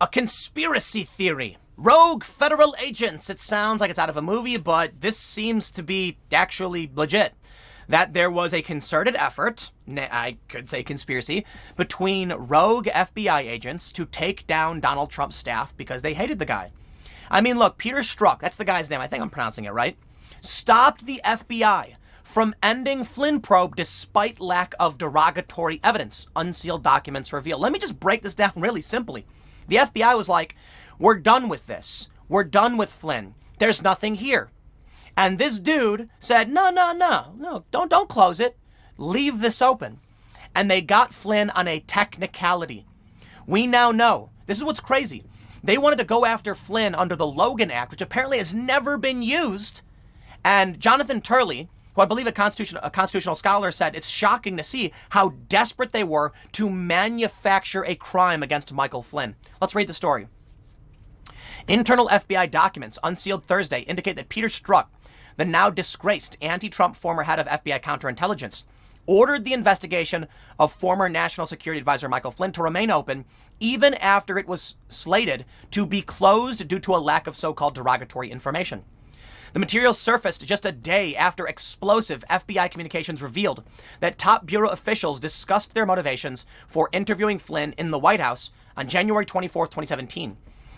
A conspiracy theory. Rogue federal agents. It sounds like it's out of a movie, but this seems to be actually legit. That there was a concerted effort, I could say conspiracy, between rogue FBI agents to take down Donald Trump's staff because they hated the guy. I mean, look, Peter Strzok, that's the guy's name, I think I'm pronouncing it right, stopped the FBI from ending Flynn probe despite lack of derogatory evidence, unsealed documents reveal. Let me just break this down really simply. The FBI was like, we're done with this. We're done with Flynn. There's nothing here. And this dude said, no, don't close it. Leave this open. And they got Flynn on a technicality. We now know, this is what's crazy. They wanted to go after Flynn under the Logan Act, which apparently has never been used. And Jonathan Turley, who I believe a constitutional scholar, said it's shocking to see how desperate they were to manufacture a crime against Michael Flynn. Let's read the story. Internal FBI documents unsealed Thursday indicate that Peter Strzok, the now disgraced anti-Trump former head of FBI counterintelligence, ordered the investigation of former National Security Advisor Michael Flynn to remain open even after it was slated to be closed due to a lack of so-called derogatory information. The materials surfaced just a day after explosive FBI communications revealed that top bureau officials discussed their motivations for interviewing Flynn in the White House on January 24, 2017,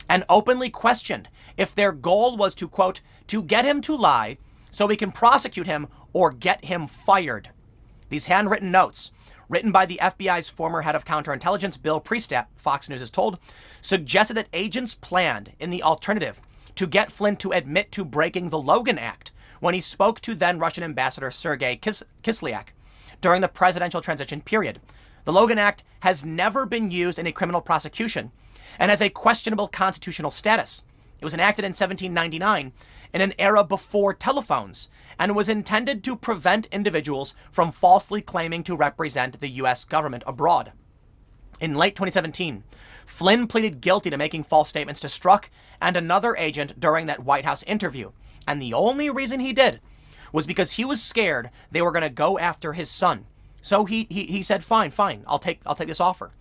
and openly questioned if their goal was to, quote, to get him to lie so we can prosecute him or get him fired. These handwritten notes, written by the FBI's former head of counterintelligence, Bill Priestap, Fox News is told, suggested that agents planned, in the alternative, to get Flynn to admit to breaking the Logan Act when he spoke to then Russian Ambassador Sergei Kislyak during the presidential transition period. The Logan Act has never been used in a criminal prosecution and has a questionable constitutional status. It was enacted in 1799 in an era before telephones and was intended to prevent individuals from falsely claiming to represent the U.S. government abroad. In late 2017, Flynn pleaded guilty to making false statements to Strzok and another agent during that White House interview. And the only reason he did was because he was scared they were going to go after his son. So he said, fine, I'll take this offer.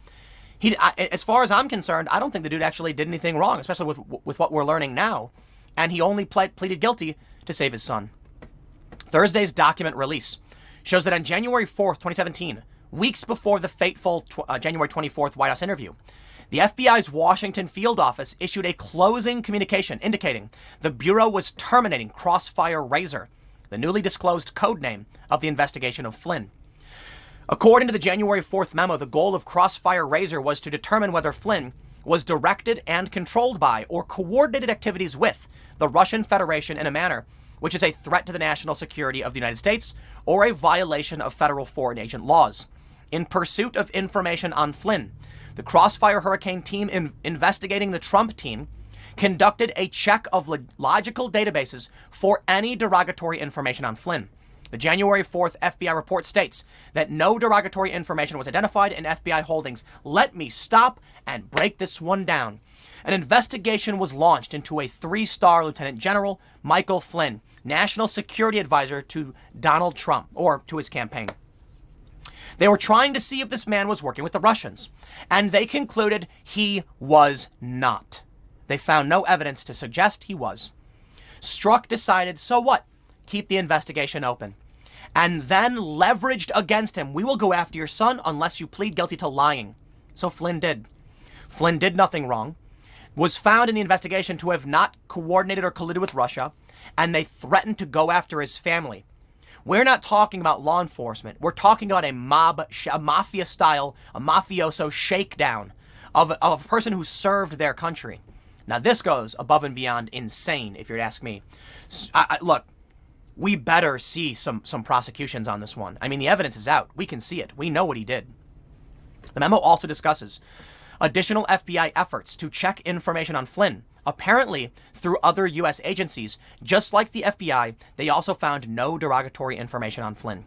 As far as I'm concerned, I don't think the dude actually did anything wrong, especially with what we're learning now. And he only pleaded guilty to save his son. Thursday's document release shows that on January 4th, 2017, weeks before the fateful January 24th White House interview, the FBI's Washington field office issued a closing communication indicating the Bureau was terminating Crossfire Razor, the newly disclosed code name of the investigation of Flynn. According to the January 4th memo, the goal of Crossfire Razor was to determine whether Flynn was directed and controlled by or coordinated activities with the Russian Federation in a manner which is a threat to the national security of the United States or a violation of federal foreign agent laws. In pursuit of information on Flynn, the Crossfire Hurricane team investigating the Trump team conducted a check of logical databases for any derogatory information on Flynn. The January 4th FBI report states that no derogatory information was identified in FBI holdings. Let me stop and break this one down. An investigation was launched into a 3-star Lieutenant General Michael Flynn, National Security Advisor to Donald Trump, or to his campaign. They were trying to see if this man was working with the Russians, and they concluded he was not. They found no evidence to suggest he was. Strzok decided, so what? Keep the investigation open. And then leveraged against him, we will go after your son unless you plead guilty to lying. So Flynn did. Flynn did nothing wrong, was found in the investigation to have not coordinated or colluded with Russia, and they threatened to go after his family. We're not talking about law enforcement. We're talking about a mafia-style, a mafioso shakedown of a person who served their country. Now, this goes above and beyond insane, if you'd ask me. Look, we better see some prosecutions on this one. I mean, the evidence is out. We can see it. We know what he did. The memo also discusses additional FBI efforts to check information on Flynn, apparently through other U.S. agencies. Just like the FBI, they also found no derogatory information on Flynn.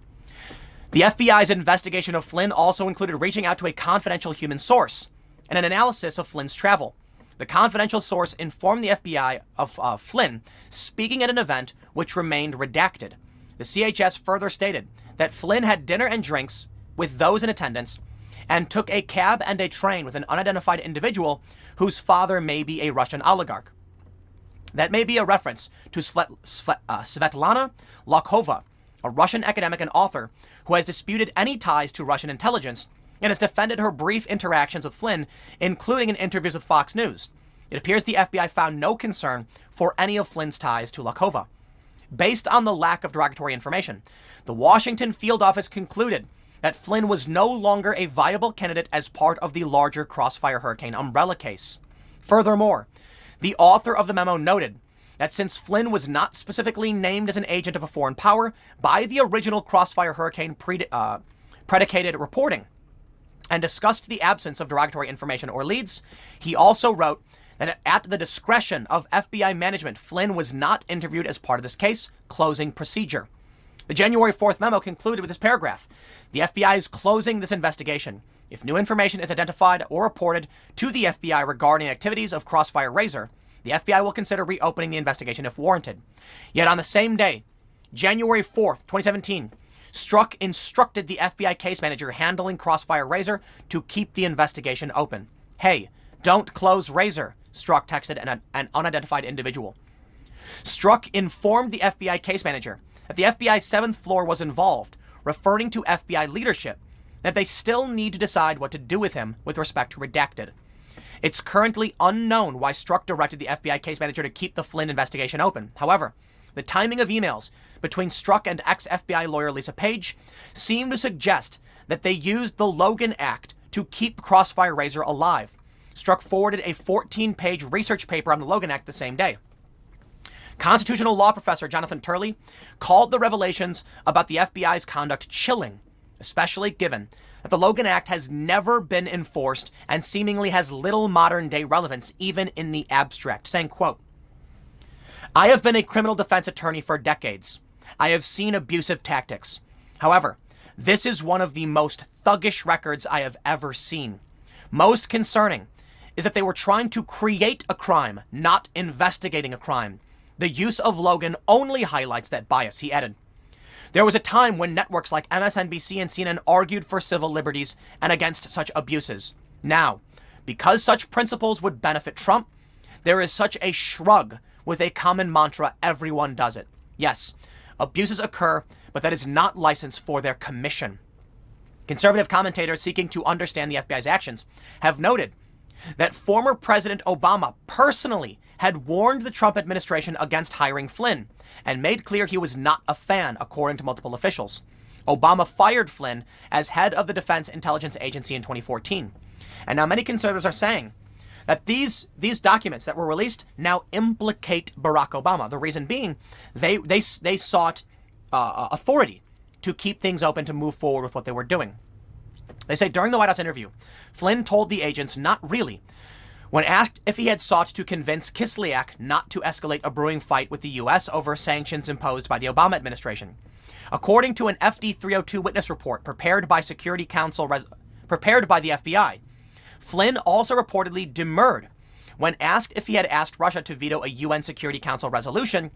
The FBI's investigation of Flynn also included reaching out to a confidential human source and an analysis of Flynn's travel. The confidential source informed the FBI of Flynn speaking at an event which remained redacted. The CHS further stated that Flynn had dinner and drinks with those in attendance and took a cab and a train with an unidentified individual whose father may be a Russian oligarch. That may be a reference to Svetlana Lokhova, a Russian academic and author who has disputed any ties to Russian intelligence and has defended her brief interactions with Flynn, including in interviews with Fox News. It appears the FBI found no concern for any of Flynn's ties to Lokhova. Based on the lack of derogatory information, the Washington field office concluded that Flynn was no longer a viable candidate as part of the larger Crossfire Hurricane umbrella case. Furthermore, the author of the memo noted that since Flynn was not specifically named as an agent of a foreign power by the original Crossfire Hurricane predicated reporting and discussed the absence of derogatory information or leads, he also wrote that at the discretion of FBI management, Flynn was not interviewed as part of this case, closing procedure. The January 4th memo concluded with this paragraph. The FBI is closing this investigation. If new information is identified or reported to the FBI regarding activities of Crossfire Razor, the FBI will consider reopening the investigation if warranted. Yet on the same day, January 4th, 2017, Strzok instructed the FBI case manager handling Crossfire Razor to keep the investigation open. Hey, don't close Razor, Strzok texted an unidentified individual. Strzok informed the FBI case manager that the FBI's 7th floor was involved, referring to FBI leadership, that they still need to decide what to do with him with respect to redacted. It's currently unknown why Strzok directed the FBI case manager to keep the Flynn investigation open. However, the timing of emails between Strzok and ex-FBI lawyer Lisa Page seemed to suggest that they used the Logan Act to keep Crossfire Razor alive. Strzok forwarded a 14-page research paper on the Logan Act the same day. Constitutional law professor Jonathan Turley called the revelations about the FBI's conduct chilling, especially given that the Logan Act has never been enforced and seemingly has little modern-day relevance even in the abstract, saying, quote, "I have been a criminal defense attorney for decades. I have seen abusive tactics. However, this is one of the most thuggish records I have ever seen. Most concerning is that they were trying to create a crime, not investigating a crime. The use of Logan only highlights that bias," he added. There was a time when networks like MSNBC and CNN argued for civil liberties and against such abuses. Now, because such principles would benefit Trump, there is such a shrug with a common mantra: everyone does it. Yes, abuses occur, but that is not license for their commission. Conservative commentators seeking to understand the FBI's actions have noted that former President Obama personally had warned the Trump administration against hiring Flynn and made clear he was not a fan, according to multiple officials. Obama fired Flynn as head of the Defense Intelligence Agency in 2014. And now many conservatives are saying that these documents that were released now implicate Barack Obama. The reason being, they sought authority to keep things open, to move forward with what they were doing. They say during the White House interview, Flynn told the agents not really when asked if he had sought to convince Kislyak not to escalate a brewing fight with the U.S. over sanctions imposed by the Obama administration. According to an FD 302 witness report prepared by the FBI, Flynn also reportedly demurred when asked if he had asked Russia to veto a UN Security Council resolution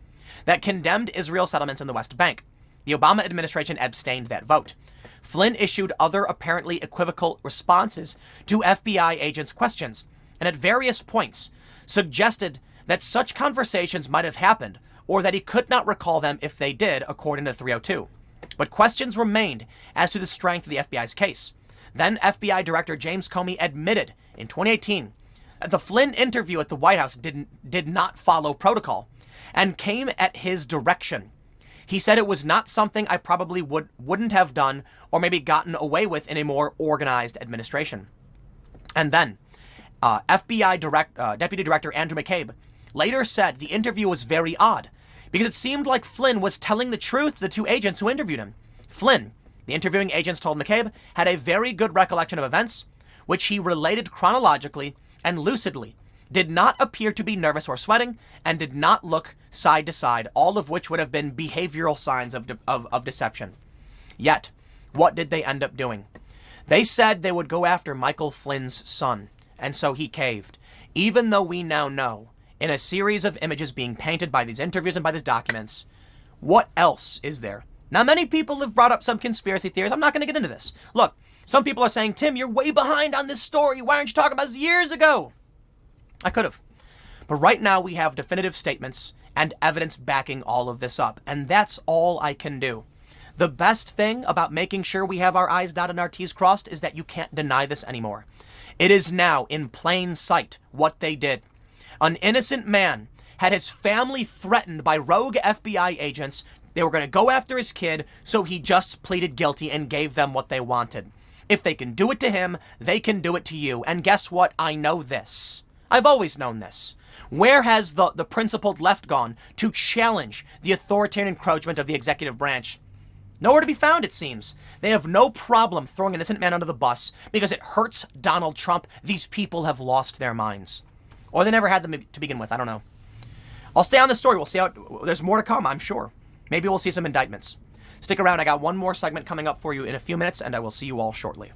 that condemned Israel settlements in the West Bank. The Obama administration abstained that vote. Flynn issued other apparently equivocal responses to FBI agents' questions, and at various points suggested that such conversations might have happened or that he could not recall them if they did, according to 302. But questions remained as to the strength of the FBI's case. Then FBI Director James Comey admitted in 2018 that the Flynn interview at the White House did not follow protocol and came at his direction. He said it was not something I probably wouldn't have done or maybe gotten away with in a more organized administration. And then FBI Deputy Director Andrew McCabe later said the interview was very odd because it seemed like Flynn was telling the truth to the two agents who interviewed him. Flynn, the interviewing agents told McCabe, had a very good recollection of events, which he related chronologically and lucidly, did not appear to be nervous or sweating, and did not look side to side, all of which would have been behavioral signs of deception. Yet, what did they end up doing? They said they would go after Michael Flynn's son, and so he caved, even though we now know, in a series of images being painted by these interviews and by these documents, what else is there? Now, many people have brought up some conspiracy theories. I'm not going to get into this. Look, Some people are saying, Tim, you're way behind on this story. Why aren't you talking about this years ago? I could have. But right now we have definitive statements and evidence backing all of this up. And that's all I can do. The best thing about making sure we have our I's dotted and our T's crossed is that you can't deny this anymore. It is now in plain sight what they did. An innocent man had his family threatened by rogue FBI agents. They were going to go after his kid, so he just pleaded guilty and gave them what they wanted. If they can do it to him, they can do it to you. And guess what? I know this. I've always known this. Where has the principled left gone to challenge the authoritarian encroachment of the executive branch? Nowhere to be found, it seems. They have no problem throwing an innocent man under the bus because it hurts Donald Trump. These people have lost their minds. Or they never had them to begin with. I don't know. I'll stay on this story. We'll see how there's more to come, I'm sure. Maybe we'll see some indictments. Stick around. I got one more segment coming up for you in a few minutes, and I will see you all shortly.